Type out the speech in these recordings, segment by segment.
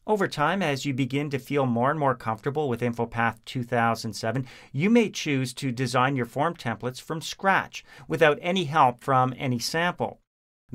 Over time, as you begin to feel more and more comfortable with InfoPath 2007, you may choose to design your form templates from scratch without any help from any sample.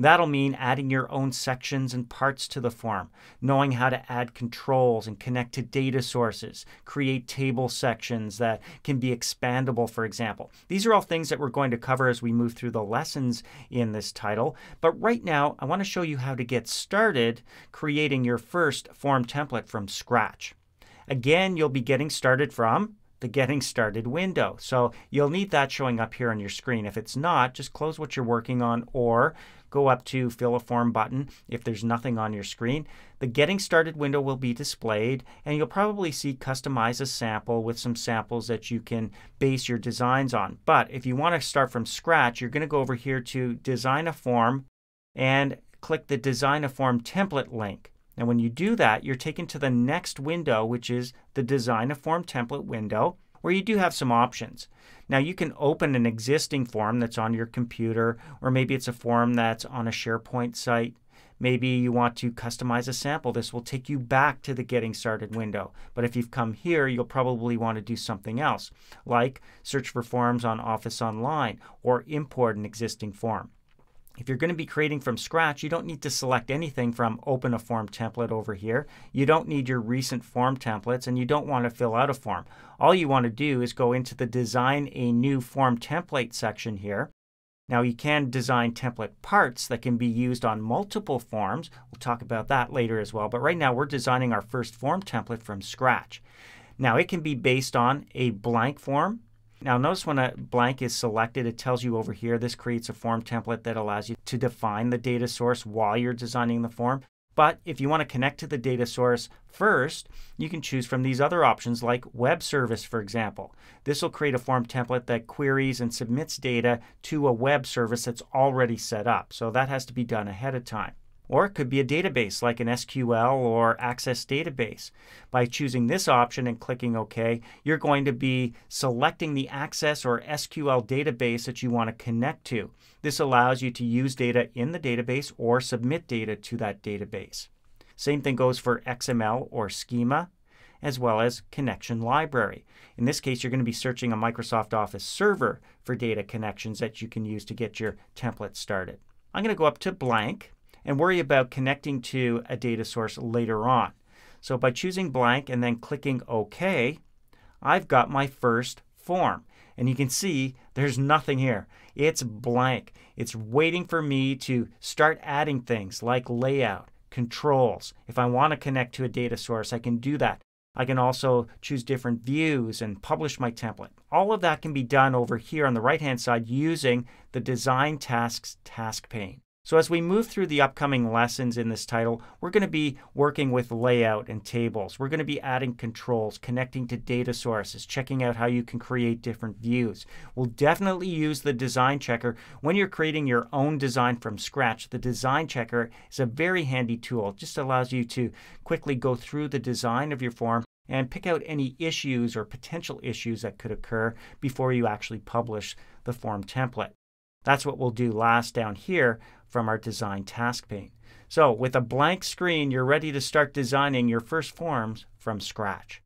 That'll mean adding your own sections and parts to the form, knowing how to add controls and connect to data sources, create table sections that can be expandable, for example. These are all things that we're going to cover as we move through the lessons in this title. But right now, I want to show you how to get started creating your first form template from scratch. Again, you'll be getting started from the Getting Started window. So you'll need that showing up here on your screen. If it's not, just close what you're working on or go up to Fill a Form button if there's nothing on your screen. The Getting Started window will be displayed, and you'll probably see Customize a Sample with some samples that you can base your designs on. But if you want to start from scratch, you're going to go over here to Design a Form and click the Design a Form Template link. And when you do that, you're taken to the next window, which is the Design a Form Template window, where you do have some options. Now you can open an existing form that's on your computer, or maybe it's a form that's on a SharePoint site. Maybe you want to customize a sample. This will take you back to the Getting Started window. But if you've come here, you'll probably want to do something else, like search for forms on Office Online or import an existing form. If you're going to be creating from scratch, you don't need to select anything from Open a Form Template over here. You don't need your recent form templates, and you don't want to fill out a form. All you want to do is go into the Design a New Form Template section here. Now you can design template parts that can be used on multiple forms. We'll talk about that later as well. But right now we're designing our first form template from scratch. Now it can be based on a blank form. Now notice when a blank is selected, it tells you over here this creates a form template that allows you to define the data source while you're designing the form. But if you want to connect to the data source first, you can choose from these other options like web service, for example. This will create a form template that queries and submits data to a web service that's already set up. So that has to be done ahead of time. Or it could be a database like an SQL or Access database. By choosing this option and clicking OK, you're going to be selecting the Access or SQL database that you want to connect to. This allows you to use data in the database or submit data to that database. Same thing goes for XML or schema, as well as connection library. In this case, you're going to be searching a Microsoft Office server for data connections that you can use to get your template started. I'm going to go up to blank and worry about connecting to a data source later on. So by choosing blank and then clicking OK, I've got my first form. And you can see there's nothing here. It's blank. It's waiting for me to start adding things like layout, controls. If I want to connect to a data source, I can do that. I can also choose different views and publish my template. All of that can be done over here on the right-hand side using the Design Tasks task pane. So as we move through the upcoming lessons in this title, we're going to be working with layout and tables. We're going to be adding controls, connecting to data sources, checking out how you can create different views. We'll definitely use the design checker. When you're creating your own design from scratch, the design checker is a very handy tool. It just allows you to quickly go through the design of your form and pick out any issues or potential issues that could occur before you actually publish the form template. That's what we'll do last down here from our design task pane. So with a blank screen, you're ready to start designing your first forms from scratch.